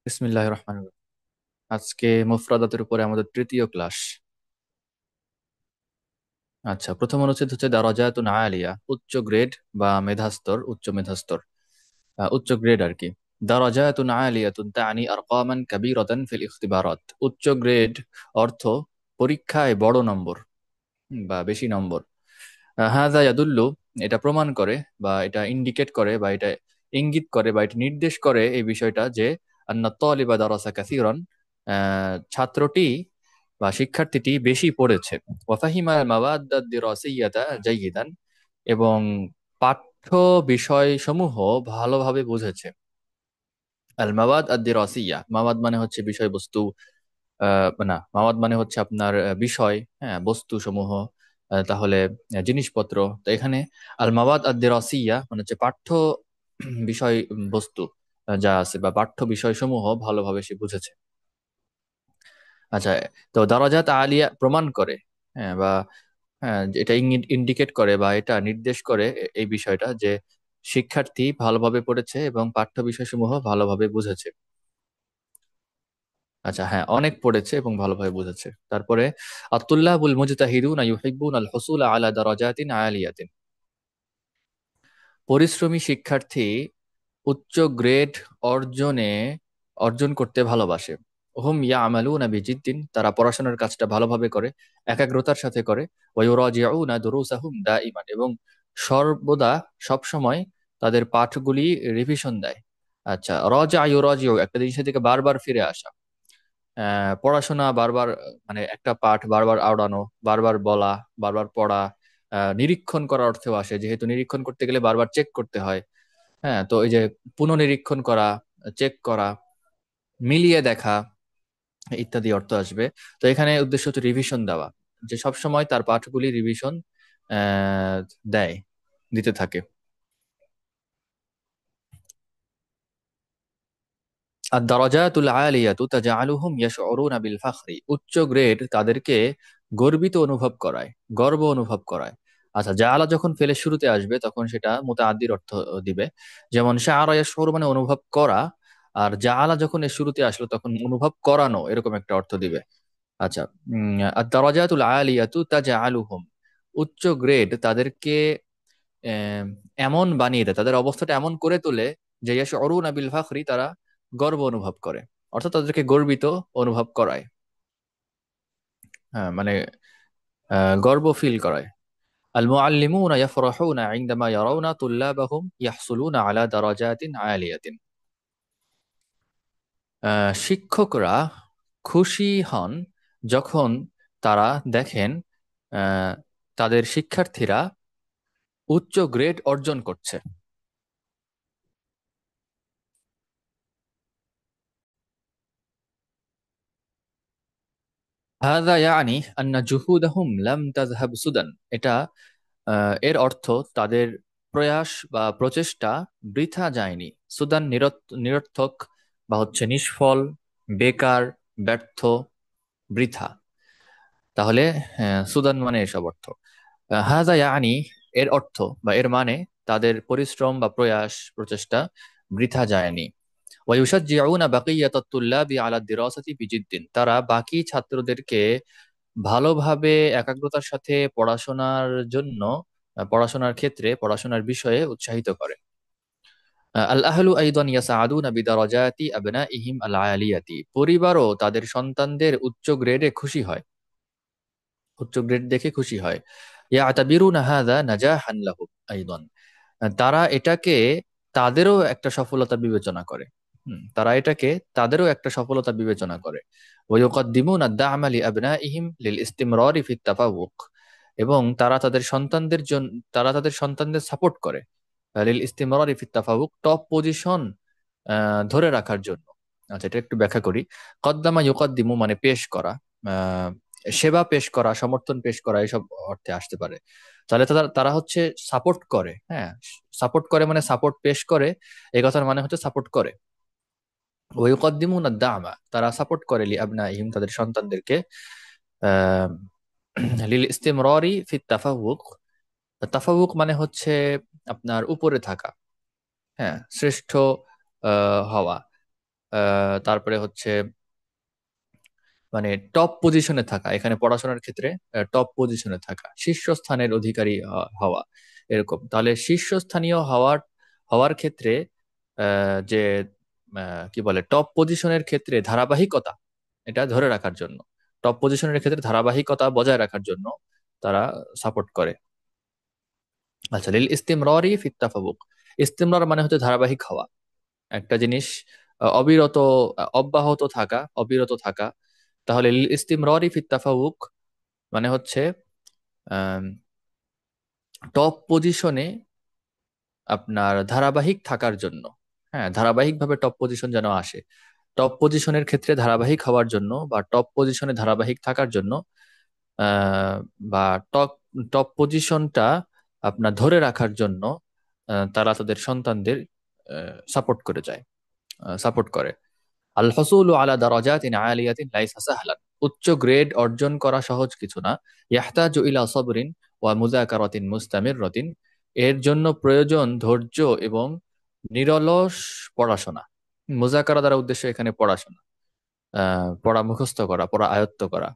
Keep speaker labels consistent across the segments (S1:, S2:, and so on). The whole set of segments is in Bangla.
S1: বিসমিল্লাহ রহমান। আজকে মুফরাদাতের উপরে আমাদের তৃতীয় ক্লাস। আচ্ছা, প্রথম অনুচ্ছেদ হচ্ছে দারাজাতুন আলিয়া, উচ্চ গ্রেড বা মেধাস্তর, উচ্চ মেধাস্তর, উচ্চ গ্রেড আর কি। দারাজাতুন আলিয়াতুন তানি আরকামান কাবীরাতান ফিল ইখতিবারাত। উচ্চ গ্রেড অর্থ পরীক্ষায় বড় নম্বর বা বেশি নম্বর। হাযা ইয়াদুল্লু, এটা প্রমাণ করে বা এটা ইন্ডিকেট করে বা এটা ইঙ্গিত করে বা এটা নির্দেশ করে এই বিষয়টা যে আন্না তালিবা দারাসা কাসীরান, ছাত্রটি বা শিক্ষার্থীটি বেশি পড়েছে। ওয়াফাহিমা মাওয়াদ দিরাসিয়াতা জাইয়িদান, এবং পাঠ্য বিষয়সমূহ ভালোভাবে বুঝেছে। আল মাওয়াদ আদ দিরাসিয়া, মাওয়াদ মানে হচ্ছে বিষয়বস্তু, না, মাওয়াদ মানে হচ্ছে আপনার বিষয়, হ্যাঁ, বস্তু সমূহ, তাহলে জিনিসপত্র। তো এখানে আল মাওয়াদ আদ দিরাসিয়া মানে হচ্ছে পাঠ্য বিষয় বস্তু, যা আছে বা পাঠ্য বিষয়সমূহ ভালোভাবে সে বুঝেছে। আচ্ছা, তো দারাজাত আলিয়া প্রমাণ করে, হ্যাঁ, বা হ্যাঁ, এটা ইন্ডিকেট করে বা এটা নির্দেশ করে এই বিষয়টা যে শিক্ষার্থী ভালোভাবে পড়েছে এবং পাঠ্য বিষয়সমূহ ভালোভাবে বুঝেছে। আচ্ছা, হ্যাঁ, অনেক পড়েছে এবং ভালোভাবে বুঝেছে। তারপরে আত-তুল্লাবুল মুজতাহিদুনা ইউহিব্বুনা আল হুসুলা আলা দারাজাতিন আলিয়াতিন। পরিশ্রমী শিক্ষার্থী উচ্চ গ্রেড অর্জনে অর্জন করতে ভালোবাসে। হুম ইয়ামালুনা বিজিদ্দিন, তারা পড়াশোনার কাজটা ভালোভাবে করে, একাগ্রতার সাথে করে। ওয়া ইউরাজিউনা দুরুসাহুম দাইমান, এবং সর্বদা সবসময় তাদের পাঠগুলি রিভিশন দেয়। আচ্ছা, রাজা ইউরাজিউ একটা জিনিসের দিকে বারবার ফিরে আসা। পড়াশোনা বারবার, মানে একটা পাঠ বারবার আওড়ানো, বারবার বলা, বারবার পড়া। নিরীক্ষণ করার অর্থেও আসে, যেহেতু নিরীক্ষণ করতে গেলে বারবার চেক করতে হয়। হ্যাঁ, তো এই যে পুনঃনিরীক্ষণ করা, চেক করা, মিলিয়ে দেখা ইত্যাদি অর্থ আসবে। তো এখানে উদ্দেশ্য হচ্ছে রিভিশন দেওয়া, যে সব সময় তার পাঠগুলি রিভিশন আহ দেয়, দিতে থাকে। আর দারাজাতুল আলিয়াতু তাজআলুহুম ইয়াশউরুনা বিল ফাখরি, উচ্চ গ্রেড তাদেরকে গর্বিত অনুভব করায়, গর্ব অনুভব করায়। আচ্ছা, জাআলা যখন ফেলের শুরুতে আসবে তখন সেটা মুতাআদ্দির অর্থ দিবে। যেমন শাআরা ইয়াশউরু মানে অনুভব করা, আর জাআলা যখন এর শুরুতে আসলো তখন অনুভব করানো, এরকম একটা অর্থ দিবে। আচ্ছা, আর দারাজাতুল আলিয়াতু তাজআলুহুম, উচ্চ গ্রেড তাদেরকে আহ, এমন বানিয়ে দেয়, তাদের অবস্থাটা এমন করে তোলে যে ইয়াশউরুনা বিল ফাখরি, তারা গর্ব অনুভব করে, অর্থাৎ তাদেরকে গর্বিত অনুভব করায়। হ্যাঁ, মানে গর্ব ফিল করায়। আল মুআল্লিমুনা ইয়াফরাহুনা ইনদামা ইয়ারাউনা তুল্লাবাহুম ইয়াহসুলুনা আলা দারাজাতিন আলিয়াতিন। শিক্ষকরা খুশি হন যখন তারা দেখেন আহ, তাদের শিক্ষার্থীরা উচ্চ গ্রেড অর্জন করছে। হাদা ইয়ানি আন্না জুহুদাহুম লাম তাযহাব সুদান, এটা এর অর্থ তাদের প্রয়াস বা প্রচেষ্টা বৃথা যায়নি। সুদান নিরর্থক বা হচ্ছে নিষ্ফল, বেকার, ব্যর্থ, বৃথা। তাহলে সুদান মানে এসব অর্থ। হাদা ইয়ানি, এর অর্থ বা এর মানে তাদের পরিশ্রম বা প্রয়াস প্রচেষ্টা বৃথা যায়নি। ওয়ায়ুশাজ্জিউনা বাকিয়াতাত তুল্লাবি আলা দিরাসাতি বিজিদ্দিন, তারা বাকি ছাত্রদেরকে ভালোভাবে একাগ্রতার সাথে পড়াশোনার জন্য, পড়াশোনার ক্ষেত্রে পড়াশোনার বিষয়ে উৎসাহিত করে। আল আহলু আইদান ইয়াসআদুনা বিদারাজাতি আবনাইহিম আল আলিয়াতি, পরিবারও তাদের সন্তানদের উচ্চ গ্রেডে খুশি হয়, উচ্চ গ্রেড দেখে খুশি হয়। ইয়াতাবিরুনা হাযা নাজাহান লাহুম আইদান, তারা এটাকে তাদেরও একটা সফলতা বিবেচনা করে। তারা এটাকে তাদেরও একটা সফলতা বিবেচনা করে। ওয়ায়ুকাদ্দিমুনা আদ-দা'মা লিআবনাইহিম লিল ইসতিমরারি ফিত তাফাউক, এবং তারা তাদের সন্তানদের সাপোর্ট করে লিল ইসতিমরারি ফিত তাফাউক, টপ পজিশন ধরে রাখার জন্য। আচ্ছা, এটা একটু ব্যাখ্যা করি। কদ্দামা ইউকাদ্দিমু মানে পেশ করা, আহ, সেবা পেশ করা, সমর্থন পেশ করা, এসব অর্থে আসতে পারে। তাহলে তারা তারা হচ্ছে সাপোর্ট করে, হ্যাঁ, সাপোর্ট করে মানে সাপোর্ট পেশ করে, এই কথার মানে হচ্ছে সাপোর্ট করে। ওয়ায়ুকাদ্দিমুনা দা'মা, তারা সাপোর্ট করে লিআবনাইহিম তাদের সন্তানদেরকে আহ, লিল ইসতিমরারি ফিত তাফাউক। তাফাউক মানে হচ্ছে আপনার উপরে থাকা, হ্যাঁ, শ্রেষ্ঠ হওয়া। তারপরে হচ্ছে মানে টপ পজিশনে থাকা, এখানে পড়াশোনার ক্ষেত্রে টপ পজিশনে থাকা, শীর্ষস্থানের অধিকারী হওয়া, এরকম। তাহলে শীর্ষস্থানীয় হওয়ার হওয়ার ক্ষেত্রে যে কি বলে, টপ পজিশনের ক্ষেত্রে ধারাবাহিকতা, এটা ধরে রাখার জন্য, টপ পজিশনের ক্ষেত্রে ধারাবাহিকতা বজায় রাখার জন্য তারা সাপোর্ট করে। আচ্ছা, লিল ইস্তিমরারি ফিত তাফাবুক। ইস্তিমরার মানে হচ্ছে ধারাবাহিক হওয়া, একটা জিনিস অবিরত, অব্যাহত থাকা, অবিরত থাকা। তাহলে লিল ইস্তিমরারি ফিত তাফাউক মানে হচ্ছে টপ পজিশনে আপনার ধারাবাহিক থাকার জন্য। হ্যাঁ, ধারাবাহিকভাবে টপ পজিশন যেন আসে, টপ পজিশনের ক্ষেত্রে ধারাবাহিক হওয়ার জন্য বা টপ পজিশনে ধারাবাহিক থাকার জন্য, আহ, বা টপ টপ পজিশনটা আপনার ধরে রাখার জন্য তারা তাদের সন্তানদের সাপোর্ট করে যায়, সাপোর্ট করে। আল হসুলু আলা দারাজাতিন আলিয়াতিন লাইসা সাহলান। উচ্চ গ্রেড অর্জন করা সহজ কিছু না। ইয়াহতাজু ইলা সাবরিন ওয়া মুযাকারাতিন মুস্তামিররাতিন। এর জন্য প্রয়োজন ধৈর্য এবং নিরলস পড়াশোনা। মুযাকারা দ্বারা উদ্দেশ্য এখানে পড়াশোনা, পড়া মুখস্থ করা, পড়া আয়ত্ত করা,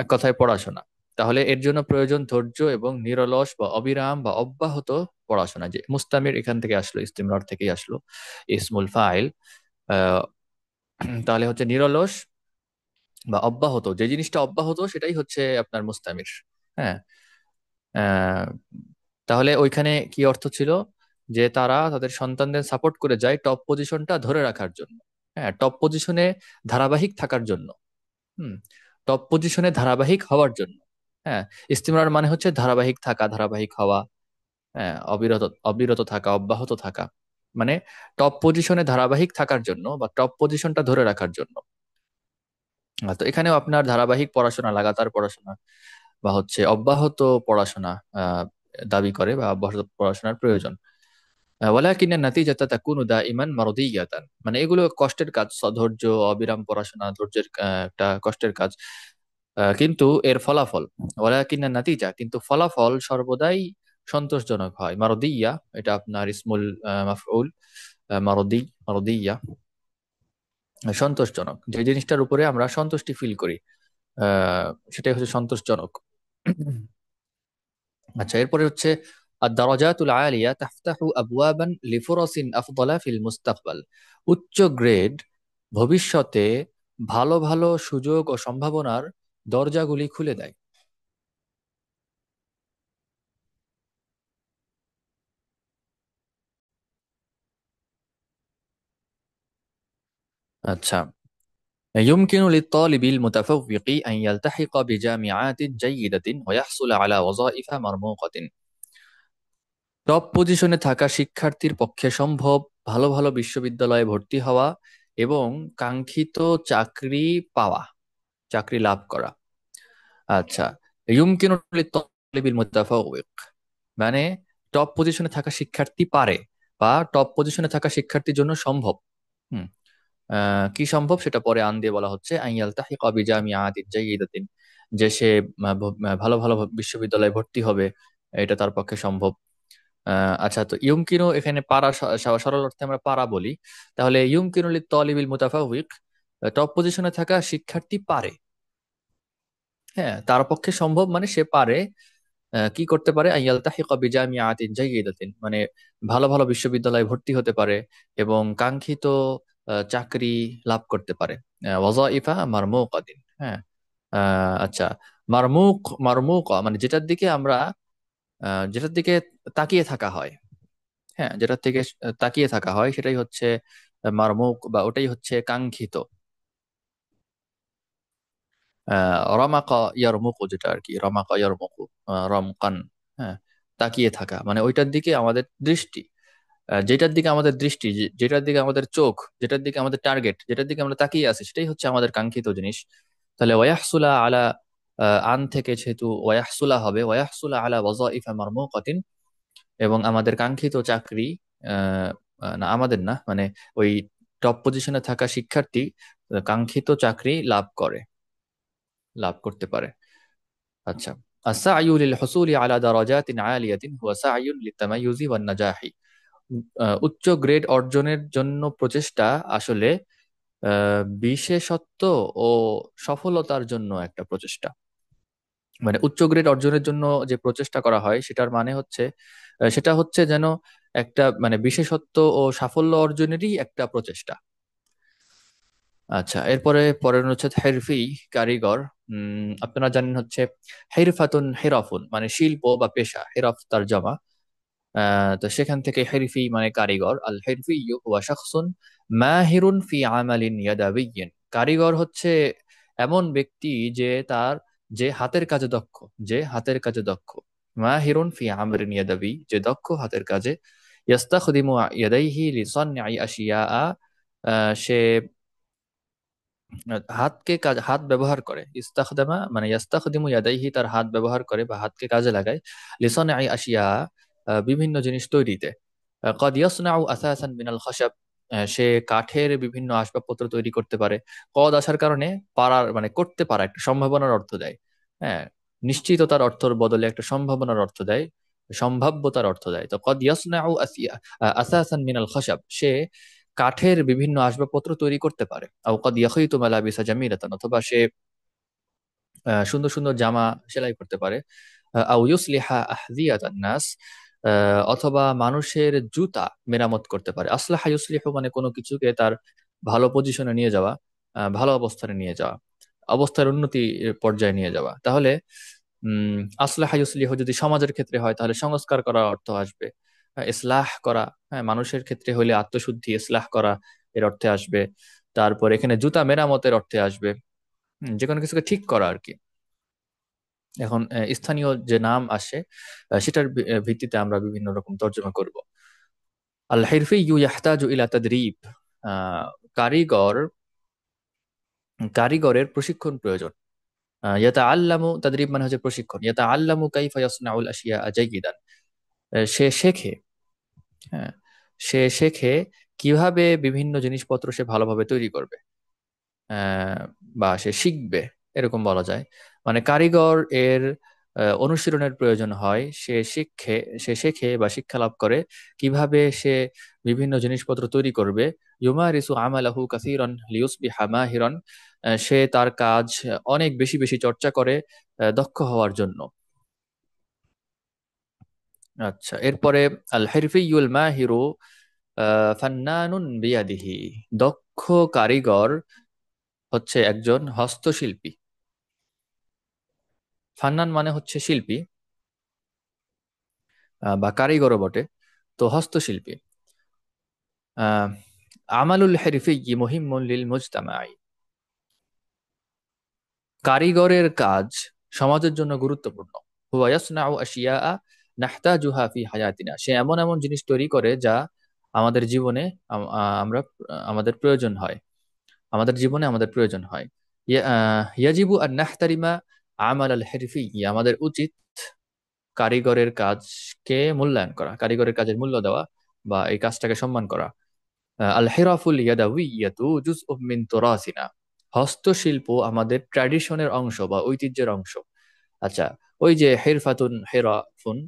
S1: এক কথায় পড়াশোনা। তাহলে এর জন্য প্রয়োজন ধৈর্য এবং নিরলস বা অবিরাম বা অব্যাহত পড়াশোনা। যে মুস্তামির এখান থেকে আসলো, ইস্তিমরার থেকেই আসলো, ইসমুল ফাইল। তাহলে হচ্ছে নিরলস বা অব্যাহত, যে জিনিসটা অব্যাহত সেটাই হচ্ছে আপনার মুস্তামির। হ্যাঁ। আহ, তাহলে ওইখানে কি অর্থ ছিল, যে তারা তাদের সন্তানদের সাপোর্ট করে যায় টপ পজিশনটা ধরে রাখার জন্য। হ্যাঁ, টপ পজিশনে ধারাবাহিক থাকার জন্য। হুম, টপ পজিশনে ধারাবাহিক হওয়ার জন্য। হ্যাঁ, ইস্তিমরার মানে হচ্ছে ধারাবাহিক থাকা, ধারাবাহিক হওয়া। হ্যাঁ, অবিরত, অবিরত থাকা, অব্যাহত থাকা, মানে টপ পজিশনে ধারাবাহিক থাকার জন্য বা টপ পজিশনটা ধরে রাখার জন্য। তো এখানেও আপনার ধারাবাহিক পড়াশোনা, লাগাতার পড়াশোনা বা হচ্ছে অব্যাহত পড়াশোনা দাবি করে, বা অব্যাহত পড়াশোনার প্রয়োজন। ওয়ালাকিন নাতিজাতা তাকুনু দাইমান মারদিয়াতান। মানে এগুলো কষ্টের কাজ, ধৈর্য, অবিরাম পড়াশোনা, ধৈর্যের একটা কষ্টের কাজ। কিন্তু এর ফলাফল, ওয়ালাকিন নাতিজা, কিন্তু ফলাফল সর্বদাই সন্তোষজনক হয়। মারদিয়া, এটা আপনার ইসমুল মাফউল, মারদিয়া, সন্তোষজনক, যে জিনিসটার উপরে আমরা সন্তুষ্টি ফিল করি, সেটাই হচ্ছে সন্তোষজনক। আচ্ছা, এরপরে হচ্ছে আদ-দারাজাতুল আলিয়া তাফতাহু আবওয়াবান লিফুরাসিন আফদালা ফিল মুস্তাকবাল। উচ্চ গ্রেড ভবিষ্যতে ভালো ভালো সুযোগ ও সম্ভাবনার দরজাগুলি খুলে দেয়। আচ্ছা, يمكن للطالب المتفوق أن يلتحق بجامعات جيدة ويحصل على وظائف مرموقة। টপ পজিশনে থাকা শিক্ষার্থীর পক্ষে সম্ভব ভালো ভালো বিশ্ববিদ্যালয়ে ভর্তি হওয়া এবং কাঙ্ক্ষিত চাকরি পাওয়া, চাকরি লাভ করা। আচ্ছা, ইউমকিনু লিত-তালিবিল মুতাফাউবিক মানে টপ পজিশনে থাকা শিক্ষার্থী পারে, বা টপ পজিশনে থাকা শিক্ষার্থীর জন্য সম্ভব। হুম, কি সম্ভব সেটা পরে আন দিয়ে বলা হচ্ছে, আইয়াল তাহিকা বিজামিআতিন জাইয়িদাতিন, যে সে ভালো ভালো বিশ্ববিদ্যালয়ে ভর্তি হবে, এটা তার পক্ষে সম্ভব। আচ্ছা, তো ইউমকিনু এখানে পারা, সরল অর্থে আমরা পারা বলি। তাহলে ইউমকিনু লিত-তালিবিল মুতাফাউবিক, টপ পজিশনে থাকা শিক্ষার্থী পারে। হ্যাঁ, তার পক্ষে সম্ভব মানে সে পারে, কি করতে পারে, আইয়ালতাহিকা বিজামিআতিন জাইয়িদাতিন মানে ভালো ভালো বিশ্ববিদ্যালয়ে ভর্তি হতে পারে এবং কাঙ্ক্ষিত চাকরি লাভ করতে পারে। ওয়াযাইফা মারমুকাতিন। হ্যাঁ। আচ্ছা, মারমুক, মারমুক মানে যেটার দিকে আমরা, যেটার দিকে তাকিয়ে থাকা হয়। হ্যাঁ, যেটার থেকে তাকিয়ে থাকা হয় সেটাই হচ্ছে মারমুক, বা ওটাই হচ্ছে কাঙ্ক্ষিত। রমাকা ইয়ারমুকু, যেটা আর কি, রমাকা ইয়ারমুকু, রমকান। হ্যাঁ, তাকিয়ে থাকা মানে ওইটার দিকে আমাদের দৃষ্টি, যেটার দিকে আমাদের দৃষ্টি, যেটার দিকে আমাদের চোখ, যেটার দিকে আমাদের টার্গেট, যেটার দিকে আমরা তাকিয়ে আছি, সেটাই হচ্ছে আমাদের কাঙ্ক্ষিত জিনিস। তাহলে ওয়াহসুলা আলা, আন থেকে যেহেতু ওয়াহসুলা হবে, ওয়াহসুলা আলা ওয়াযাইফা মারমুকাতিন, এবং আমাদের কাঙ্ক্ষিত চাকরি, আহ, না আমাদের না, মানে ওই টপ পজিশনে থাকা শিক্ষার্থী কাঙ্ক্ষিত চাকরি লাভ করে, লাভ করতে পারে। আচ্ছা, السعي للحصول على درجات عالية هو سعي للتميز والنجاح। উচ্চ গ্রেড অর্জনের জন্য প্রচেষ্টা আসলে বিশেষত্ব ও সফলতার জন্য একটা প্রচেষ্টা। মানে উচ্চ গ্রেড অর্জনের জন্য যে প্রচেষ্টা করা হয় সেটার মানে হচ্ছে সেটা হচ্ছে যেন একটা মানে বিশেষত্ব ও সাফল্য অর্জনেরই একটা প্রচেষ্টা। আচ্ছা, এরপরে পরের হচ্ছে হেরফি, কারিগর। আপনারা জানেন হচ্ছে হেরফাতুন হেরাফুন মানে শিল্প বা পেশা, হেরাফ তার জমা। তো সেখান থেকে হেরফি মানে কারিগর। আল হেরফি হুয়া শাখসুন মাহিরুন ফি আমালিন ইয়াদাবিয়্যিন। কারিগর হচ্ছে এমন ব্যক্তি যে তার যে হাতের কাজে দক্ষ, যে হাতের কাজে দক্ষ। মাহিরুন ফি আমরিন ইয়াদাবি, যে দক্ষ হাতের কাজে। ইয়াস্তাখদিমু ইয়াদাইহি লিসানঈ আশিয়া। সে হাতকে কাজ হাত ব্যবহার করে। ইস্তাখদামা মানে ইয়াস্তাখদিমু ইয়াদাইহি, তার হাত ব্যবহার করে বা হাতকে কাজে লাগায়। লিসানঈ আশিয়া, বিভিন্ন জিনিস তৈরিতে। কদ ইয়াসনাউ আসাসান মিনাল খাশাব, সে কাঠের বিভিন্ন আসবাবপত্র তৈরি করতে পারে। কদ আসার কারণে পারার মানে করতে পারা একটা সম্ভাবনার অর্থ দেয়। হ্যাঁ, নিশ্চিততার অর্থের বদলে একটা সম্ভাবনার অর্থ দেয়, সম্ভাব্যতার অর্থ দেয়। তো কদ ইয়াসনাউ আসাসান মিনাল খাশাব, সে কাঠের বিভিন্ন আসবাবপত্র তৈরি করতে পারে। আও কদ ইয়াখিতু মালাবিসা জামিলাতান, অথবা সে সুন্দর সুন্দর জামা সেলাই করতে পারে। আও ইউসলিহা আহদিয়াতান নাস, অথবা মানুষের জুতা মেরামত করতে পারে। আসলাহা ইউসলিহু মানে কোনো কিছুকে তার ভালো পজিশনে নিয়ে যাওয়া, ভালো অবস্থানে নিয়ে যাওয়া, অবস্থার উন্নতি পর্যায়ে নিয়ে যাওয়া। তাহলে আসলাহা ইউসলিহু যদি সমাজের ক্ষেত্রে হয় তাহলে সংস্কার করার অর্থ আসবে। ইসলাহ করা, হ্যাঁ, মানুষের ক্ষেত্রে হইলে আত্মশুদ্ধি ইসলাহ করা এর অর্থে আসবে। তারপর এখানে জুতা মেরামতের অর্থে আসবে। যে কোনো কিছুকে ঠিক করা আর কি। এখন স্থানীয় যে নাম আসে সেটার ভিত্তিতে আমরা বিভিন্ন রকম তর্জমা করব। আল হিরফিয়্যু ইয়াহতাজু ইলা তাদরিব, আহ, কারিগর কারিগরের প্রশিক্ষণ প্রয়োজন। ইয়াতাআল্লামু, তাদরিব মানে হচ্ছে প্রশিক্ষণ। ইয়াতাআল্লামু কাইফা ইয়াসনাউল আশিয়া জাইয়িদান, সে শেখে। হ্যাঁ, সে শেখে কিভাবে বিভিন্ন জিনিসপত্র সে ভালোভাবে তৈরি করবে। আহ, বা সে শিখবে, এরকম বলা যায়। মানে কারিগর এর অনুশীলনের প্রয়োজন হয়। সে শেখে বা শিক্ষা লাভ করে কিভাবে সে বিভিন্ন জিনিসপত্র তৈরি করবে। ইউমারিসু আমালাহু কাসীরান লিয়ুসবিহা মাহিরান, সে তার কাজ অনেক বেশি বেশি চর্চা করে দক্ষ হওয়ার জন্য। আচ্ছা, এরপরে আল হিরফিয়ুল মাহিরু ফান্নানুন বিয়াদিহি, দক্ষ কারিগর হচ্ছে একজন হস্তশিল্পী। ফান্নান মানে হচ্ছে শিল্পী, বা কারিগরও বটে। তো হস্তশিল্পী। আহ, আমালুল হেরফিয়্যি মুহিম্মুন লিল মুজতামাই, কারিগরের কাজ সমাজের জন্য গুরুত্বপূর্ণ। হুয়া ইয়াসনাউ আশিয়া নাহতাজুহা ফি হায়াতিনা, সে এমন এমন জিনিস তৈরি করে যা আমাদের জীবনে আমরা আমাদের প্রয়োজন হয়, আমাদের জীবনে আমাদের প্রয়োজন হয়। ইয়াজিবু আন নাহতারিমা আমাল আল হেরফিয়্যি, আমাদের উচিত কারিগরের কাজকে মূল্যায়ন করা, কারিগরের কাজের মূল্য দেওয়া বা এই কাজটাকে সম্মান করা। আল হেরাফুল ইয়াদাউইয়াতু জুজউম মিন তুরাসিনা, হস্তশিল্প আমাদের ট্র্যাডিশনের অংশ বা ঐতিহ্যের অংশ। আচ্ছা, ওই যে হেরফাতুন হেরাফুন,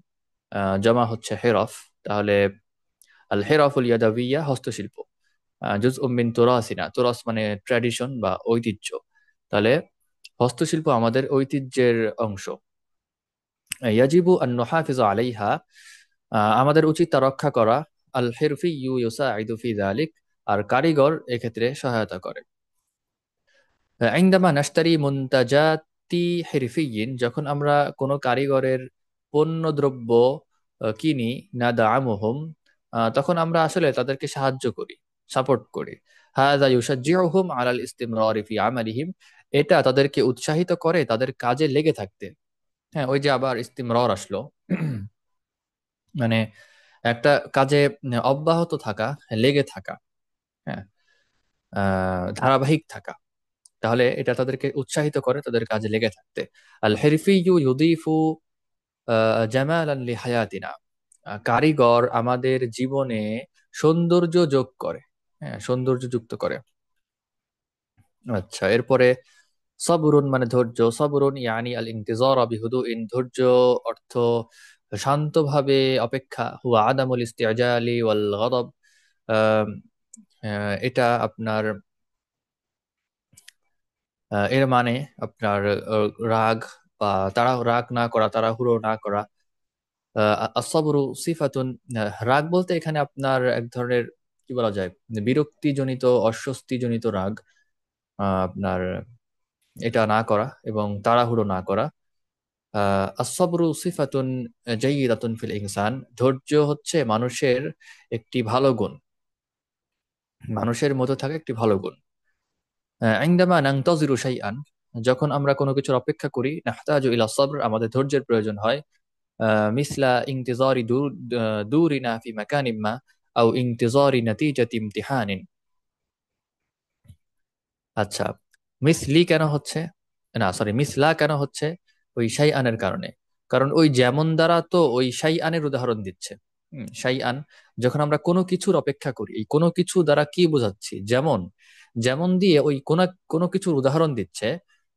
S1: জমা হচ্ছে হেরফ, তাহলে আল হেরাফুল ইয়াদাউইয়া হস্তশিল্প, জুজউম মিন তুরাসিনা, তুরাস মানে ট্র্যাডিশন বা ঐতিহ্য। তাহলে হস্তশিল্প আমাদের ঐতিহ্যের অংশ। ইয়াজিবু আন নুহাফিজু আলাইহা, আমাদের উচিত তা রক্ষা করা। আল হিরফিয়্যু ইউসাইদু ফি যালিক, আর কারিগর এক্ষেত্রে সহায়তা করে। ইনদামা নাশতারি মুনতাজাতি হিরফিয়্যিন, যখন আমরা কোনো কারিগরের পণ্যদ্রব্য কিনি, নাদআমুহুম, তখন আমরা আসলে তাদেরকে সাহায্য করি, সাপোর্ট করি। হাযা ইউশাজ্জিউহুম আলাল ইসতিমরারি ফি আমালিহিম, এটা তাদেরকে উৎসাহিত করে তাদের কাজে লেগে থাকতে। হ্যাঁ, ওই যে আবার ইস্তিমরর আসলো, মানে একটা কাজে অব্যাহত থাকা, লেগে থাকা, হ্যাঁ, ধারাবাহিক থাকা। তাহলে এটা তাদেরকে উৎসাহিত করে তাদের কাজে লেগে থাকতে। আল হেরফিয়্যু ইউদিফু জামালান লিহায়াতিনা, কারিগর আমাদের জীবনে সৌন্দর্য যোগ করে, হ্যাঁ, সৌন্দর্য যুক্ত করে। আচ্ছা, এরপরে সবরুন মানে ধৈর্য। সবরুন ইয়ানি আল ইন্তিজারা বিহুদুইন, ধৈর্য অর্থ শান্তভাবে অপেক্ষা। হুয়া আদামুল ইস্তিআজালি ওয়াল গদব, আহ, এটা আপনার এর মানে আপনার রাগ বা রাগ না করা, তাড়াহুড়ো না করা। আসসাবরু সিফাতুন, রাগ বলতে এখানে আপনার এক ধরনের কি বলা যায়, বিরক্তিজনিত অস্বস্তিজনিত রাগ। আপনার এটা না করা এবং তাড়াহুড়ো না করা। আসসাবরু সিফাতুন জাইয়িদাতুন ফিল ইনসান, ধৈর্য হচ্ছে মানুষের একটি ভালো গুণ, মানুষের মধ্যে থাকা একটি ভালো গুণ। ইনদামা নানতাজিরু শাইআন, যখন আমরা কোনো কিছুর অপেক্ষা করি, নাহতাজু ইলা সবর, আমাদের ধৈর্যের প্রয়োজন হয়। মিসলা ইনতিজারি দুরিনা ফি মাকানিম মা, আও ইনতিজারি নাতিজাতি ইমতিহানিন। আচ্ছা, মিসলি কেন হচ্ছে, না সরি, মিসলা কেন হচ্ছে? ওই শাইআনের কারণে। কারণ ওই যেমন দ্বারা তো ওই শাইআনের উদাহরণ দিচ্ছে। শাইআন, যখন আমরা কোনো কিছুর অপেক্ষা করি, এই কোনো কিছু দ্বারা কি বোঝাচ্ছি? যেমন, যেমন দিয়ে ওই কোনো কোনো কিছুর উদাহরণ দিচ্ছে।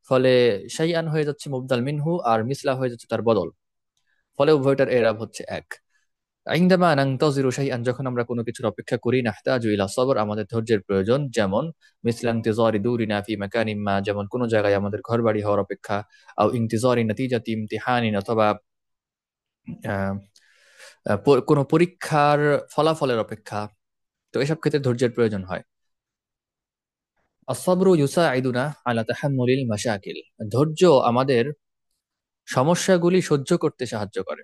S1: ফলে শাইআন হয়ে যাচ্ছে মুবদাল মিনহু, আর মিসলা হয়ে যাচ্ছে তার বদল। ফলে উভয়টার এরাব হচ্ছে এক। আইন্দামা নানতাজিরু শাইআন, যখন আমরা কোনো কিছুর অপেক্ষা করি, নাহতাজু ইলা সবর, আমাদের ধৈর্যের প্রয়োজন। যেমন মিসলা ইনতিজারি দুরিনা ফি মাকানিম মা, যেমন কোনো জায়গায় আমাদের ঘর বাড়ি হওয়ার অপেক্ষা। আও ইনতিজারি নাতিজাতি ইমতিহানিন, অথবা আহ, কোনো পরীক্ষার ফলাফলের অপেক্ষা। তো এসব ক্ষেত্রে ধৈর্যের প্রয়োজন হয়। আসসাবরু ইউসাইদুনা আলা তাহাম্মুলিল মাশাকিল, ধৈর্য আমাদের সমস্যাগুলি সহ্য করতে সাহায্য করে।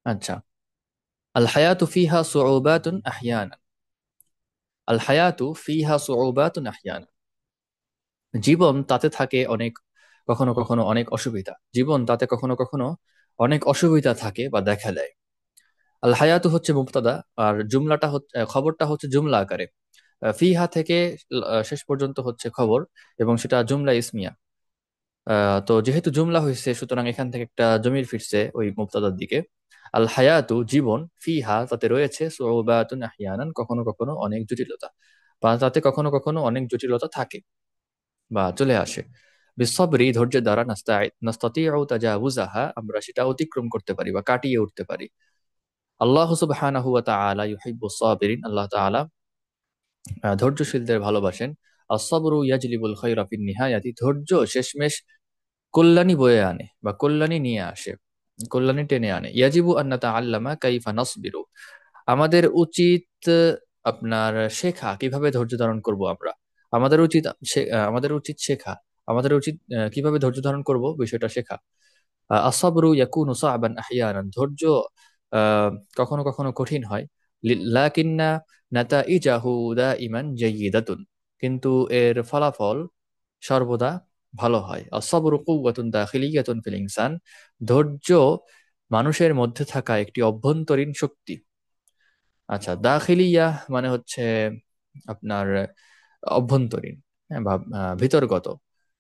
S1: আচ্ছা, আল হায়াতু ফিহা সুউবাতুন আহইয়ানা, আল হায়াতু ফিহা সুউবাতুন আহইয়ানা, জীবন তাতে থাকে অনেক, কখনো কখনো অনেক অসুবিধা, জীবন তাতে কখনো কখনো অনেক অসুবিধা থাকে বা দেখা দেয়। আল হায়াতু হচ্ছে মুবতাদা, আর জুমলাটা হচ্ছে, খবরটা হচ্ছে জুমলা আকারে। ফিহা থেকে শেষ পর্যন্ত হচ্ছে খবর, এবং সেটা জুমলা ইসমিয়া। তো যেহেতু জুমলা হয়েছে, সুতরাং এখান থেকে একটা জমির ফিরছে ওই মুবতাদার দিকে। আল হায়াতু জীবন, ফিহা তাতে রয়েছে, সুউবাতুন আহইয়ানান কখনো কখনো অনেক জটিলতা, বা তাতে কখনো কখনো অনেক জটিলতা থাকে বা চলে আসে। বিসবরি, ধৈর্যের দ্বারা, নাস্তাতিউ তাজাউজাহা, আমরা সেটা অতিক্রম করতে পারি বা কাটিয়ে উঠতে পারি। আল্লাহ সুবহানাহু ওয়া তাআলা ইউহিব্বুস সাবিরিন, আল্লাহ তাআলা ধৈর্যশীলদের ভালোবাসেন। আস-সাবরু ইয়াজলিবুল খায়রা ফিন নিহায়াতি, ধৈর্য শেষমেশ কল্যাণী বয়ে আনে বা কল্যাণী নিয়ে আসে, কল্যাণী টেনে আনে। ইয়াজিবু আন নাতাআল্লামা কাইফা নাসবিরু, আমাদের উচিত আপনার শেখা, কিভাবে ধৈর্য ধারণ করব আমরা। আমাদের উচিত আমাদের উচিত শেখা, আমাদের উচিত কিভাবে ধৈর্য ধারণ করব বিষয়টা শেখা। আসাবরু ইয়াকুনু সা'বান আহইয়ানান, ধৈর্য আহ, কখনো কখনো কঠিন হয়। লাকিন্না নাতাইজাহু দাইমান জাইয়িদাতুন, কিন্তু এর ফলাফল সর্বদা ভালো হয়। আসাবরু কুওয়াতুন দাখিলিয়াতুন ফিল ইনসান, ধৈর্য মানুষের মধ্যে থাকা একটি অভ্যন্তরীণ শক্তি। আচ্ছা, দাখিলিয়া মানে হচ্ছে আপনার অভ্যন্তরীণ, হ্যাঁ, বা ভিতরগত,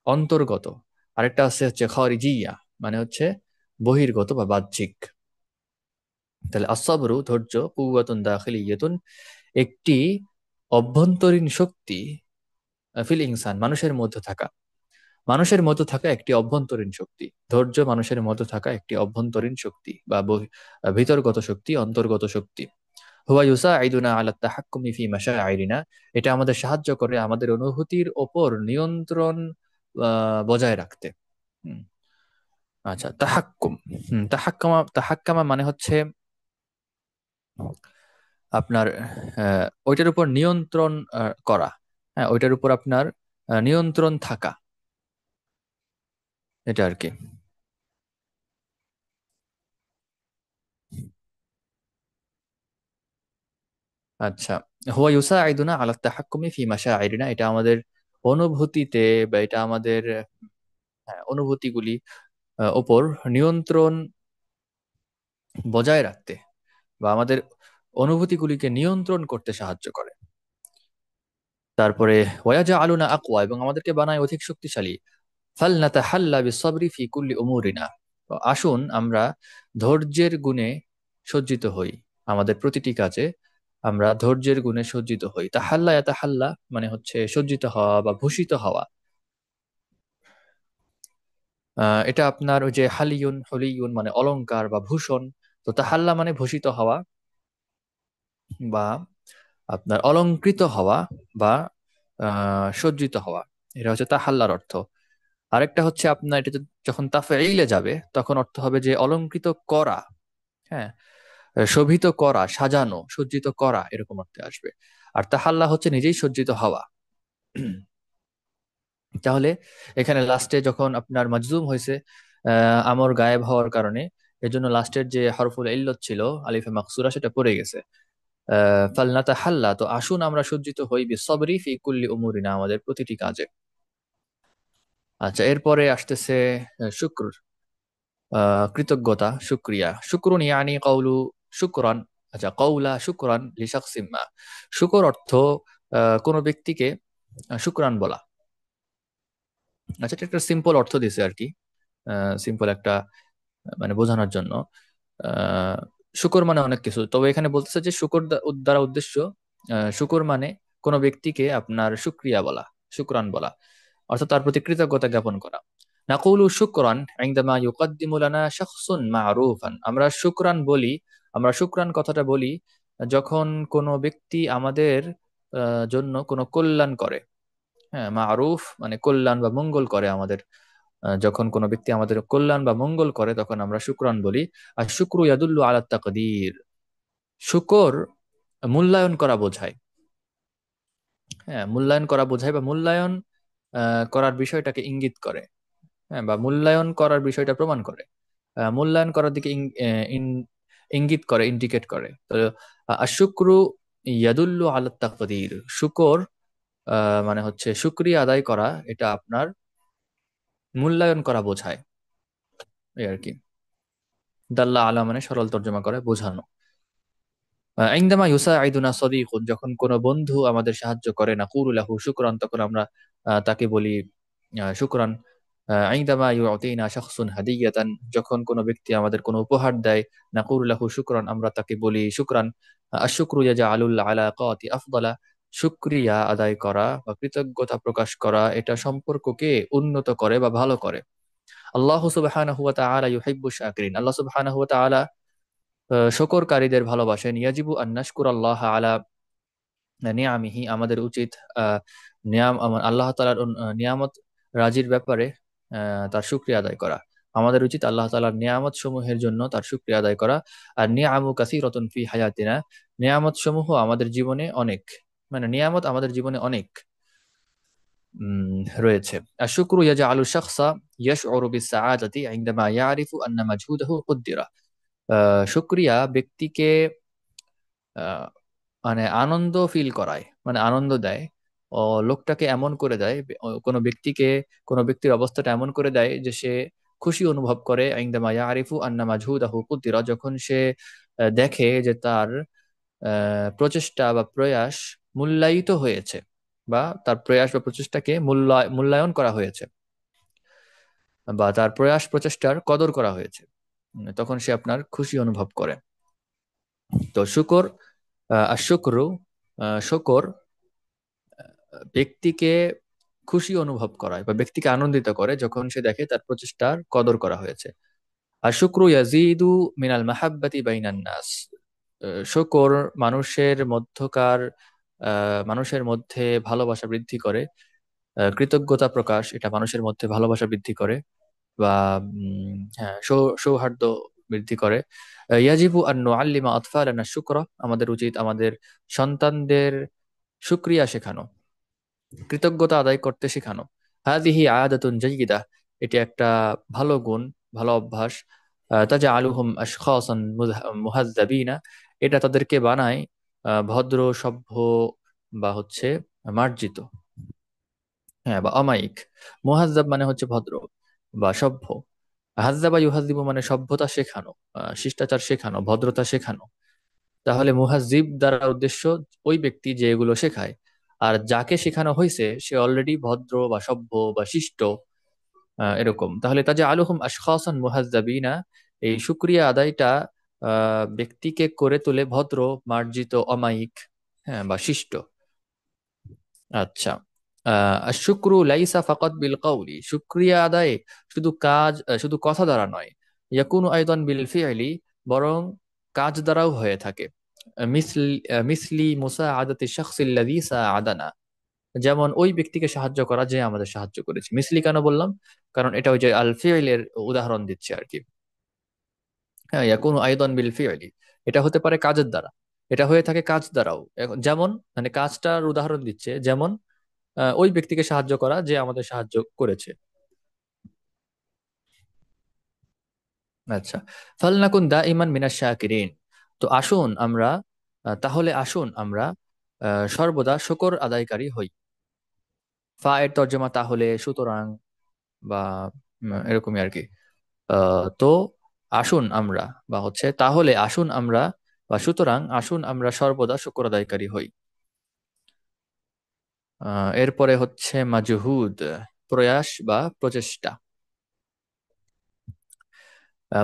S1: অন্তর্গত। আরেকটা আছে হচ্ছে খারিজিয়া, মানে হচ্ছে বহির্গত বা বাহ্যিক। তাহলে আসাবরু ধৈর্য, কুওয়াতুন দাখিলিয়াতুন একটি অভ্যন্তরীণ শক্তি, ফিল ইনসান মানুষের মধ্যে থাকা, মানুষের মধ্যে থাকা একটি অভ্যন্তরীণ শক্তি। ধৈর্য মানুষের মধ্যে থাকা একটি অভ্যন্তরীণ শক্তি বা ভিতরগত শক্তি, অন্তর্গত শক্তি। হুয়া ইউসাইদুনা আলা তাহাক্কুমি ফি মাশাআইরিনা, এটা আমাদের সাহায্য করে আমাদের অনুভূতির ওপর নিয়ন্ত্রণ বজায় রাখতে। হুম, আচ্ছা, তাহাক্কুম, তাহাক্কামা, তাহাক্কামা মানে হচ্ছে আপনার ওইটার উপর নিয়ন্ত্রণ করা। হ্যাঁ, ওইটার উপর আপনার নিয়ন্ত্রণ থাকা, এটা আর কি। আচ্ছা, হুয়া ইউসাইদুনা আলা তাহাক্কুমি ফি মাশাআইরিনা, এটা আমাদের অনুভূতিতে বা এটা আমাদের অনুভূতিগুলি ওপর নিয়ন্ত্রণ বজায় রাখতে বা আমাদের অনুভূতিগুলিকে নিয়ন্ত্রণ করতে সাহায্য করে। তারপরে ওয়াজা আলুনা আকওয়া, এবং আমাদেরকে বানায় অধিক শক্তিশালী। ফালনাতাহাল্লা বিসবরি ফি কুল্লি উমুরিনা, তো আসুন আমরা ধৈর্যের গুণে সজ্জিত হই, আমাদের প্রতিটি কাজে আমরা ধৈর্যের গুণে সজ্জিত হই। তাহাল্লা ইয়াতাহাল্লা মানে হচ্ছে সজ্জিত হওয়া বা ভূষিত হওয়া। এটা আপনার ওই যে হালিয়ুন হলিয়ুন মানে অলংকার বা ভূষণ। তো তাহাল্লা মানে ভূষিত হওয়া বা আপনার অলংকৃত হওয়া বা সজ্জিত হওয়া, এটা হচ্ছে তাহাল্লার অর্থ। আরেকটা হচ্ছে আপনার এটা যখন তাফঈলে যাবে তখন অর্থ হবে যে অলংকৃত করা, হ্যাঁ, শোভিত করা, সাজানো, সজ্জিত করা, এরকম অর্থে আসবে। আর তাহাল্লা হচ্ছে নিজেই সজ্জিত হওয়া। তাহলে এখানে লাস্টে যখন আপনার মাজজুম হয়েছে আমর গায়েব হওয়ার কারণে, এজন্য লাস্টের যে হরফুল ইল্লত ছিল আলিফে মাকসুরা সেটা পড়ে গেছে। ফালনাতাহাল্লা, তো আসুন আমরা সজ্জিত হই বিসবরি ফি কুল্লি উমুরিনা, আমাদের প্রতিটি কাজে। আচ্ছা, এরপরে আসতেছে শুক্র, কৃতজ্ঞতা, শুক্রিয়া। শুক্রুন ইয়ানি কওলু শুকরান। আচ্ছা, কওলা শুকরান লিশাখসিম মা। শুকর অর্থ কোনো ব্যক্তিকে শুকরান বলা। আচ্ছা, এটা একটা সিম্পল অর্থ দিছে আর কি, সিম্পল একটা মানে বোঝানোর জন্য। আহ শুকর মানে অনেক কিছু, তবে এখানে বলতেছে যে শুকর দ্বারা উদ্দেশ্য শুকর মানে কোনো ব্যক্তিকে আপনার শুক্রিয়া বলা, শুকরান বলা, অর্থাৎ তার প্রতি কৃতজ্ঞতা জ্ঞাপন করা। নাকুলু শুকরান ইনদামা ইউকাদ্দিমু লানা শাখসুন মারুফান। আমরা শুকরান বলি, আমরা শুকরান কথাটা বলি যখন কোনো ব্যক্তি আমাদের জন্য কোনো কল্যাণ করে। হ্যাঁ, মারুফ মানে কল্যাণ বা মঙ্গল করে আমাদের। যখন কোনো ব্যক্তি আমাদের কল্যাণ বা মঙ্গল করে তখন আমরা শুকরান বলি। আর শুক্রু ইয়াদুল্লু আলা তাকদীর, শুকর মূল্যায়ন করা বোঝায়। হ্যাঁ, মূল্যায়ন করা বোঝায় বা মূল্যায়ন করার বিষয়টাকে ইঙ্গিত করে। হ্যাঁ, বা মূল্যায়ন করার বিষয়টা প্রমাণ করে, মূল্যায়ন করার দিকে ইঙ্গিত করে, ইন্ডিকেট করে। তো আশুক্রু ইয়াদুল্লু আলা তাকদীর, শুকর মানে হচ্ছে শুকরিয়া আদায় করা, এটা আপনার মূল্যায়ন করা বোঝায়, এই আর কি। দাল্লা আলা মানে সরল তর্জমা করে বোঝানো। ইনদামা ইউসাইদুনা সদীকুন, যখন কোনো বন্ধু আমাদের সাহায্য করে, না কুলু লাহু শুকরান, তখন আমরা তাকে বলি শুকরান। ইনদামা ইউতিনা শাখসুন হাদিয়াতান, যখন কোনো ব্যক্তি আমাদের কোনো উপহার দেয়, না কুলু লাহু শুকরান, আমরা তাকে বলি শুকরান। আশ-শুকরু ইয়াজআলুল আলাকাতি আফদালা, শুকরিয়া আদায় করা বা কৃতজ্ঞতা প্রকাশ করা এটা সম্পর্ককে উন্নত করে বা ভালো করে। আল্লাহ সুবহানাহু ওয়া তাআলা ইউহিব্বুশ শাকিরিন, আল্লাহ সুবহানাহু ওয়া তাআলা শকরকারীদের ভালোবাসেন। ইয়াজিবু আন নাশকুরাল্লাহ আলা নিয়ামিহি, আমাদের উচিত আহ, আল্লাহ তাআলার নিয়ামত রাজির ব্যাপারে তার শুকরিয়া আদায় করা। আমাদের উচিত আল্লাহ তাআলার নিয়ামত সমূহের জন্য তার শুকরিয়া আদায় করা। আর নিয়ামু কাসীরাতুন ফি হায়াতিনা, নিয়ামত সমূহ আমাদের জীবনে অনেক, মানে নিয়ামত আমাদের জীবনে অনেক রয়েছে। আর শুকরু ইয়াজআলু শাখসা ইয়াশউরু বিসসাআদাতি ইনদামা ইয়ারিফু আন্না মাজহুদাহু কুদ্দিরা। শুকরিয়া ব্যক্তিকে আহ, মানে আনন্দ ফিল করায়, মানে আনন্দ দেয়। ও লোকটাকে এমন করে দেয়, কোনো ব্যক্তিকে, কোনো ব্যক্তির অবস্থাটা এমন করে দেয় যে সে খুশি অনুভব করে। ইনদামা ইয়ারিফু আন্না মাজহুদাহু কুদ্দিরা, যখন সে দেখে যে তার প্রচেষ্টা বা প্রয়াস মূল্যায়িত হয়েছে, বা তার প্রয়াস বা প্রচেষ্টাকে মূল্যায়ন করা হয়েছে, বা তার প্রয়াস প্রচেষ্টার কদর করা হয়েছে। তখন সে আপনার খুশি অনুভব করে। তো শুকর, আর শুক্র, শুকর ব্যক্তিকে খুশি অনুভব করায় বা ব্যক্তিকে আনন্দিত করে যখন সে দেখে তার প্রচেষ্টার কদর করা হয়েছে। আর শুক্র ইয়াজিদু মিনাল মাহাব্বাতি বাইনান নাস, শুকর মানুষের মধ্যকার মানুষের মধ্যে ভালোবাসা বৃদ্ধি করে। কৃতজ্ঞতা প্রকাশ এটা মানুষের মধ্যে ভালোবাসা বৃদ্ধি করে, বা হ্যাঁ, সৌহার্দ্য বৃদ্ধি করে। ইয়াজিবু আন নুআল্লিমা আতফালানা শুকরা, আমাদের উচিত আমাদের সন্তানদের শুকরিয়া শেখানো, কৃতজ্ঞতা আদায় করতে শেখানো। হাদিহি আয়াদাতুন জাইয়িদা, এটি একটা ভালো গুণ, ভালো অভ্যাস। তাজআলুহুম আশখাসান মুহাজ্জাবিনা, এটা তাদেরকে বানায় ভদ্র, সভ্য বা হচ্ছে মার্জিত, হ্যাঁ, বা অমায়িক। মুহাজ্জাব মানে হচ্ছে ভদ্র বা সভ্য। হাজ্জাবা ইউহাজ্জিবু মানে সভ্যতা শেখানো, শিষ্টাচার শেখানো, ভদ্রতা শেখানো। তাহলে মুহাজ্জিব দ্বারা উদ্দেশ্য ওই ব্যক্তি যে এগুলো শেখায়, আর যাকে শেখানো হয়েছে সে অলরেডি ভদ্র বা সভ্য বা শিষ্ট, এরকম। তাহলে তাজা আলুহুম আশখাসান মুহাজ্জাবিনা, এই শুকরিয়া আদায়টা ব্যক্তিকে করে তোলে ভদ্র, মার্জিত, অমায়িক, হ্যাঁ, বা শিষ্ট। আচ্ছা, আশ-শুকরু লাইসা ফাকাত বিল কাউলি, শুকরিয়া আদায় শুধু শুধু কথা দ্বারা নয়। ইয়াকুনু আইদান বিল ফি'লি, বরং কাজ দ্বারাও হয়ে থাকে। মিসলি মুসাআদাতি শাখসিল লাযী সাআদানা, যেমন ওই ব্যক্তিকে সাহায্য করা যে আমাদের সাহায্য করেছে। মিসলি কেন বললাম? কারণ এটা ওই যে আল ফি'লের উদাহরণ দিচ্ছে আর কি। হ্যাঁ, ইয়াকুনু আইদান বিল ফি'লি, এটা হতে পারে কাজের দ্বারা, এটা হয়ে থাকে কাজ দ্বারাও। যেমন মানে কাজটার উদাহরণ দিচ্ছে, যেমন ওই ব্যক্তিকে সাহায্য করা যে আমাদের সাহায্য করেছে। আচ্ছা, ফালনাকুন দাইমান মিনাশ শাকিরিন। তো আসুন আমরা তাহলে আসুন আমরা সর্বদা শুকর আদায়কারী হই। ফা এর তর্জমা তাহলে, সুতরাং, বা এরকমই আর কি। তো আসুন আমরা, বা হচ্ছে তাহলে আসুন আমরা, বা সুতরাং আসুন আমরা সর্বদা শুকর আদায়কারী হই। এরপরে হচ্ছে মাজহুদ, প্রয়াস বা প্রচেষ্টা।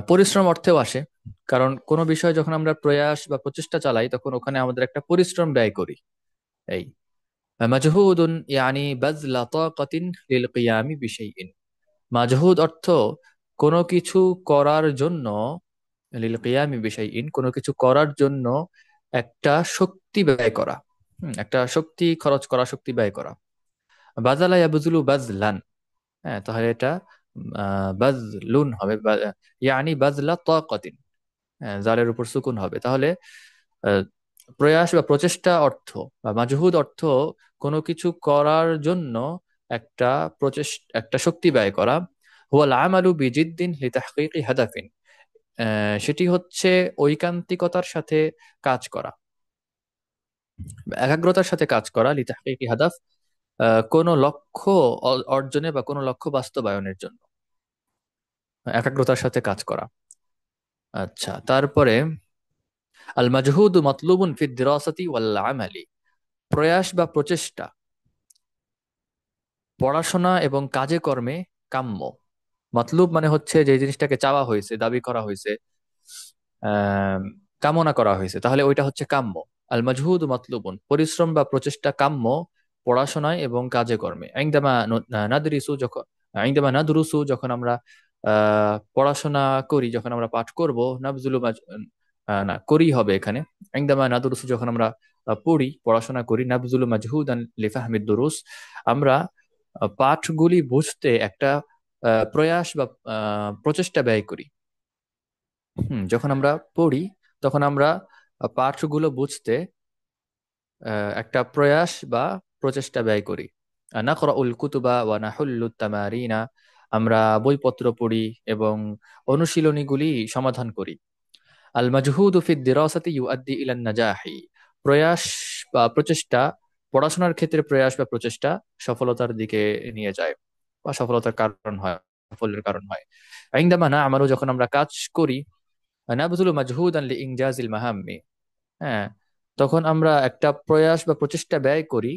S1: পরিশ্রম অর্থেও আসে, কারণ কোনো বিষয় যখন আমরা প্রয়াস বা প্রচেষ্টা চালাই তখন ওখানে আমাদের একটা পরিশ্রম ব্যয় করি। এই মাজহুদুন ইয়ানি বাযলা তাকাতিন লিল কিয়ামি বিশাইইন। মাজহুদ অর্থ কোনো কিছু করার জন্য, লিল কিয়ামি বিশাইইন কোনো কিছু করার জন্য একটা শক্তি ব্যয় করা। একটা শক্তি খরচ করা, শক্তি ব্যয় করা। বাজালা ইয়াবজুলু বাজলান, হ্যাঁ তাহলে এটা বাজলুন হবে, ইয়ানি বাজলা তাকাতিন, হ্যাঁ জালের উপর সুকুন হবে। তাহলে আহ, প্রয়াস বা প্রচেষ্টা অর্থ বা মাজহুদ অর্থ কোনো কিছু করার জন্য একটা একটা শক্তি ব্যয় করা। হুয়াল আমালু বিজিদ্দিন লিতাহকিকি হাদাফিন, সেটি হচ্ছে ঐকান্তিকতার সাথে কাজ করা, একাগ্রতার সাথে কাজ করা, লিতাহকিকি হাদাফ কোনো লক্ষ্য অর্জনে বা কোনো লক্ষ্য বাস্তবায়নের জন্য একাগ্রতার সাথে কাজ করা। আচ্ছা, তারপরে আল মাজহুদু মাতলুবুন ফিদ দিরাসাতি ওয়াল আমালি। প্রয়াস বা প্রচেষ্টা পড়াশোনা এবং কাজে কর্মে কাম্য। মাতলুব মানে হচ্ছে যে জিনিসটাকে চাওয়া হয়েছে, দাবি করা হয়েছে, আহ কামনা করা হয়েছে, তাহলে ওইটা হচ্ছে কাম্য। আল মাজহুদ মাতলুবুন, পরিশ্রম বা প্রচেষ্টা কাম্য পড়াশোনায় এবং কাজে কর্মে। নাদরিসু যখন নাদরুসু যখন আমরা পড়াশোনা করি, যখন আমরা পাঠ করব, নাবজুলু না করি হবে এখানে। নাদরুসু যখন আমরা পড়ি, পড়াশোনা করি, নাবজুলু মাজহুদান লিফাহমিদ দুরুস, আমরা পাঠগুলি বুঝতে একটা প্রয়াস বা প্রচেষ্টা ব্যয় করি। যখন আমরা পড়ি তখন আমরা পাঠগুলো বুঝতে একটা প্রয়াস বা প্রচেষ্টা ব্যয় করি। নাকরাউল কুতুবা ওয়া নাহুল্লুত তামারিনা, আমরা বইপত্র পড়ি এবং অনুশীলনীগুলি সমাধান করি। আল মাজহুদু ফিদ দিরাসাতি ইউআদ্দি ইলান নাজাহি, প্রয়াস বা প্রচেষ্টা পড়াশোনার ক্ষেত্রে, প্রয়াস বা প্রচেষ্টা সফলতার দিকে নিয়ে যায় বা সফলতার কারণ হয়, সাফল্যের কারণ হয়। আইন্দামা না আমারও যখন আমরা কাজ করি, নাবযুলু মাজহুদান লিইনজাজিল মাহাম্মি, হ্যাঁ তখন আমরা একটা প্রয়াস বা প্রচেষ্টা ব্যয় করি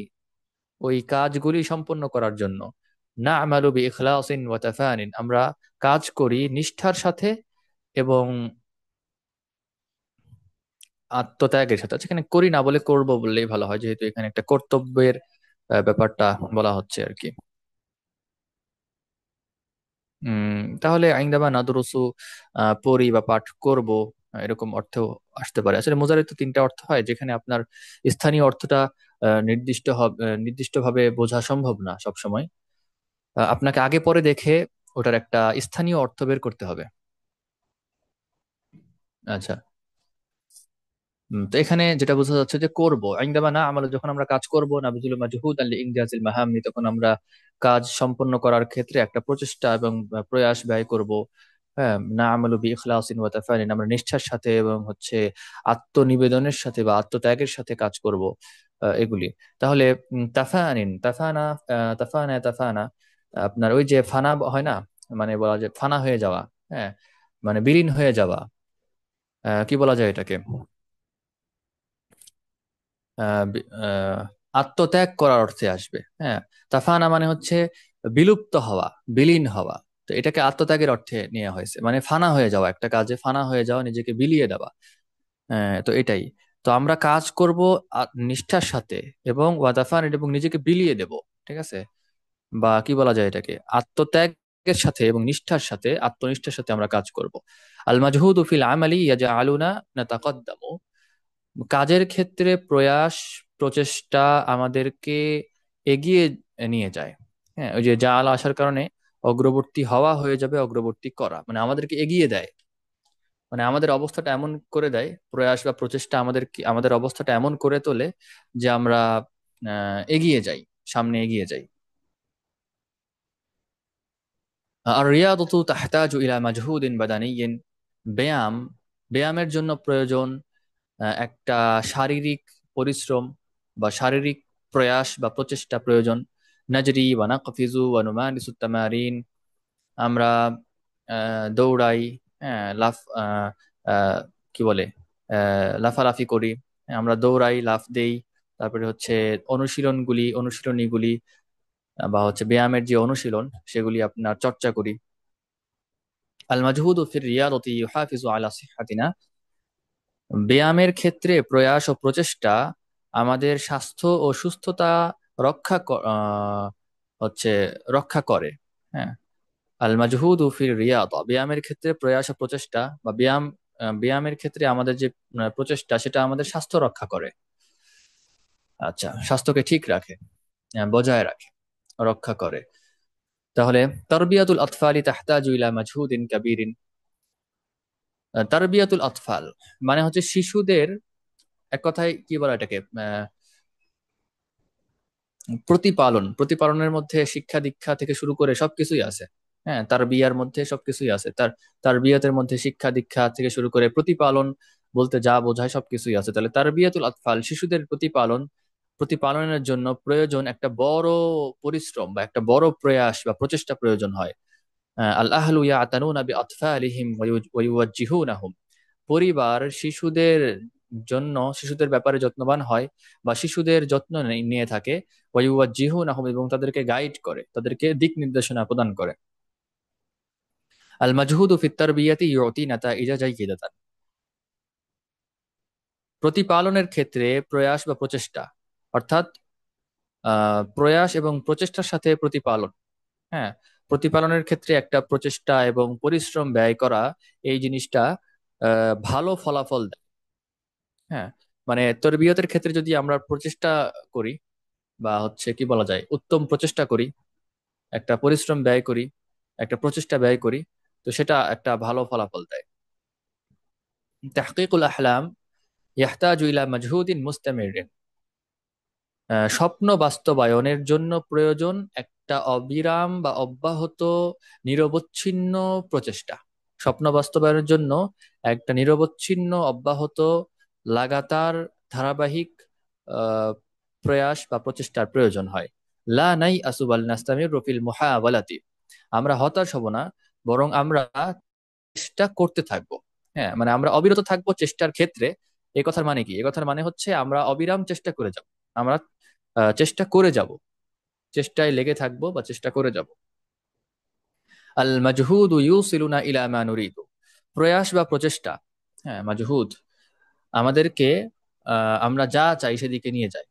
S1: ওই কাজগুলি সম্পন্ন করার জন্য। না আমালু বি ইখলাসিন ওয়া তাফানিন, আমরা কাজ করি নিষ্ঠার সাথে এবং আত্মত্যাগের সাথে। আচ্ছা, এখানে করি না বলে করব বললেই ভালো হয়, যেহেতু এখানে একটা কর্তব্যের ব্যাপারটা বলা হচ্ছে আর কি। তাহলে আইন্দাবা নাদরুসু, পড়ি বা পাঠ করব, এরকম অর্থেও আসতে পারে। আসলে মোজারে তো তিনটা অর্থ হয়, যেখানে আপনার স্থানীয় অর্থটা নির্দিষ্টভাবে বোঝা সম্ভব না সব সময়। আপনাকে আগে পরে দেখে ওটার একটা স্থানীয় অর্থ বের করতে হবে। আচ্ছা, তো এখানে যেটা বোঝা যাচ্ছে যে করব, আইন্দামা না আমাদের যখন আমরা কাজ করব, নাবিজুল মাজহুদ আল ইনজাজিল মাহাম্মি, তখন আমরা কাজ সম্পন্ন করার ক্ষেত্রে একটা প্রচেষ্টা এবং প্রয়াস ব্যয় করব। হ্যাঁ, না আমালু বি ইখলাসিন ওয়া তাফানিন, আমরা নিষ্ঠার সাথে এবং হচ্ছে আত্মনিবেদনের সাথে বা আত্মত্যাগের সাথে কাজ করব, এগুলি। তাহলে তাফানিন, তাফানা, আপনার ওই যে ফানা হয় না, মানে বলা যায় ফানা হয়ে যাওয়া, হ্যাঁ মানে বিলীন হয়ে যাওয়া, কি বলা যায় এটাকে, আত্মত্যাগ করার অর্থে আসবে। হ্যাঁ, তাফানা মানে হচ্ছে বিলুপ্ত হওয়া, বিলীন হওয়া। তো এটাকে আত্মত্যাগের অর্থে নেওয়া হয়েছে, মানে ফানা হয়ে যাওয়া, একটা কাজে ফানা হয়ে যাওয়া, নিজেকে বিলিয়ে দেওয়া। হ্যাঁ, তো এটাই। তো আমরা কাজ করব নিষ্ঠার সাথে এবং ওয়াদাফান, এবং নিজেকে বিলিয়ে দেব। ঠিক আছে? বা কি বলা যায় এটাকে, আত্মত্যাগের সাথে এবং নিষ্ঠার সাথে, আত্মনিষ্ঠার সাথে আমরা কাজ করব। আল মাজহুদু ফিল আমালি ইয়াজআলুনা নাতাকাদ্দামু, কাজের ক্ষেত্রে প্রয়াস, প্রচেষ্টা আমাদেরকে এগিয়ে নিয়ে যায়। হ্যাঁ, ওই যে জাল আসার কারণে অগ্রবর্তী হওয়া হয়ে যাবে অগ্রবর্তী করা, মানে আমাদেরকে এগিয়ে দেয়, মানে আমাদের অবস্থাটা এমন করে দেয়, প্রয়াস বা প্রচেষ্টা আমাদের অবস্থাটা এমন করে তোলে যে আমরা এগিয়ে যাই, সামনে এগিয়ে যাই। আর রিয়াদতু তাহতাজু ইলা মাজহুদিন বাদানিয়্যিন, ব্যায়াম, ব্যায়ামের জন্য প্রয়োজন একটা শারীরিক পরিশ্রম বা শারীরিক প্রয়াস বা প্রচেষ্টা প্রয়োজন। নাজরি ওয়া নাকফিজু ওয়া নুমারিসু তামারিন, আমরা দৌড়াই, হ্যাঁ, আহ, কি বলে, লাফালাফি করি, হ্যাঁ, আমরা দৌড়াই, লাফ দেই, তারপরে হচ্ছে অনুশীলনীগুলি বা হচ্ছে ব্যায়ামের যে অনুশীলন সেগুলি আপনার চর্চা করি। আল মাজহুদু ফির রিয়াদতি ইউহাফিজু আলা সিহহাতিনা, ব্যায়ামের ক্ষেত্রে প্রয়াস ও প্রচেষ্টা আমাদের স্বাস্থ্য ও সুস্থতা হচ্ছে রক্ষা করে। হ্যাঁ, আল মাজহুদু ফির রিয়াদা, ব্যায়ামের ক্ষেত্রে প্রয়াস ও প্রচেষ্টা বা ব্যায়ামের ক্ষেত্রে আমাদের যে প্রচেষ্টা সেটা আমাদের স্বাস্থ্য রক্ষা করে। আচ্ছা, স্বাস্থ্যকে ঠিক রাখে, বজায় রাখে, রক্ষা করে। তাহলে তারবিয়াতুল আতফালি তাহতাজু ইলা মাজহুদিন কাবীরিন, তারবিয়াতুল আতফাল মানে হচ্ছে শিশুদের, এক কথায় কি বলা এটাকে, প্রতিপালন, প্রতিপালনের মধ্যে শিক্ষা দীক্ষা থেকে শুরু করে সবকিছুই আছে। হ্যাঁ, তার বিয়ার মধ্যে সবকিছুই আছে, তার বিয়াতের মধ্যে শিক্ষা দীক্ষা থেকে শুরু করে প্রতিপালন বলতে যা বোঝায় সবকিছুই আছে। তাহলে তার বিয়াতুল আতফাল, শিশুদের প্রতিপালন, প্রতিপালনের জন্য প্রয়োজন একটা বড় পরিশ্রম বা একটা বড় প্রয়াস বা প্রচেষ্টা প্রয়োজন হয়। আল আহলু ইয়াতানুনা বিআতফালিহিম ওয়া ইউওয়াজ্জিহুনাহুম, পরিবার শিশুদের ব্যাপারে যত্নবান হয় বা শিশুদের যত্ন নিয়ে থাকে। ওয়া ইউওয়াজ্জিহুনাহুম, এবং তাদেরকে গাইড করে, তাদেরকে দিক নির্দেশনা প্রদান করে। আল মাজহুদু ফিত তারবিয়াতি ইউতি নাতাইজা জাইয়িদাতান, প্রতিপালনের ক্ষেত্রে প্রয়াস বা প্রচেষ্টা, অর্থাৎ প্রয়াস এবং প্রচেষ্টার সাথে প্রতিপালন। হ্যাঁ, প্রতিপালনের ক্ষেত্রে একটা প্রচেষ্টা এবং পরিশ্রম ব্যয় করা, এই জিনিসটা ভালো ফলাফল দেয়। হ্যাঁ, মানে তরবিয়তের ক্ষেত্রে যদি আমরা প্রচেষ্টা করি বা হচ্ছে কি বলা যায় উত্তম প্রচেষ্টা করি, একটা পরিশ্রম ব্যয় করি, একটা প্রচেষ্টা ব্যয় করি, তো সেটা একটা ভালো ফলাফল দেয়। তাহকিকুল আহলাম ইয়াহতাজু ইলা মাজহুদিন মুস্তামিরিন, স্বপ্ন বাস্তবায়নের জন্য প্রয়োজন একটা অবিরাম বা অব্যাহত নিরবচ্ছিন্ন প্রচেষ্টা। স্বপ্ন বাস্তবায়নের জন্য একটা নিরবচ্ছিন্ন, অব্যাহত, লাগাতার, ধারাবাহিক আহ, প্রয়াস বা প্রচেষ্টার প্রয়োজন হয়। লা নাই আসুবাল নাস্তামির রফিল মুহাওয়ালাতি, আমরা হতাশ হব না, বরং আমরা চেষ্টা করতে থাকবো। হ্যাঁ, মানে আমরা অবিরত থাকবো চেষ্টার ক্ষেত্রে। এই কথার মানে কি? এই কথার মানে হচ্ছে আমরা অবিরাম চেষ্টা করে যাব, আমরা চেষ্টা করে যাব, চেষ্টায় লেগে থাকবো বা চেষ্টা করে যাব। আল মাজহুদু ইউসিলুনা ইলা মা নুরিদু, প্রয়াস বা প্রচেষ্টা, হ্যাঁ, মাজহুদ আমাদেরকে আমরা যা চাই সেদিকে নিয়ে যায়।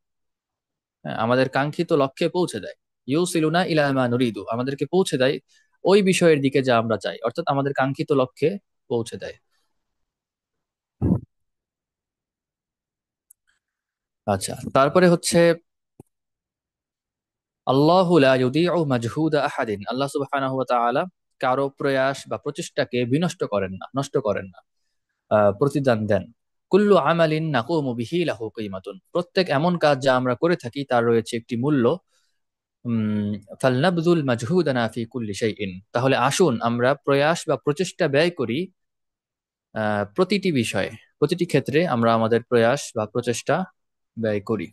S1: হ্যাঁ, আমাদের কাঙ্ক্ষিত লক্ষ্যে পৌঁছে দেয়। ইউসিলুনা ইলা মা নুরিদু, আমাদেরকে পৌঁছে দেয় ওই বিষয়ের দিকে যা আমরা চাই, অর্থাৎ আমাদের কাঙ্ক্ষিত লক্ষ্যে পৌঁছে দেয়। আচ্ছা, তারপরে হচ্ছে আল্লাহু লা ইউদিউ মাজহুদা আহাদিন, আল্লাহ সুবহানাহু ওয়া তাআলা কারো প্রয়াস বা প্রচেষ্টাকে বিনষ্ট করেন না, নষ্ট করেন না, প্রতিদান দেন। কুল্লু আমালিন নাকুমু বিহি লাহু কিমাতুন, প্রত্যেক এমন কাজ যা আমরা করে থাকি তার রয়েছে একটি মূল্য। ফালনাবযুল মাজহুদানা ফি কুল্লি শাইইন, তাহলে আসুন আমরা প্রয়াস বা প্রচেষ্টা ব্যয় করি প্রতিটি বিষয়ে, প্রতিটি ক্ষেত্রে আমরা আমাদের প্রয়াস বা প্রচেষ্টা ব্যয় করি।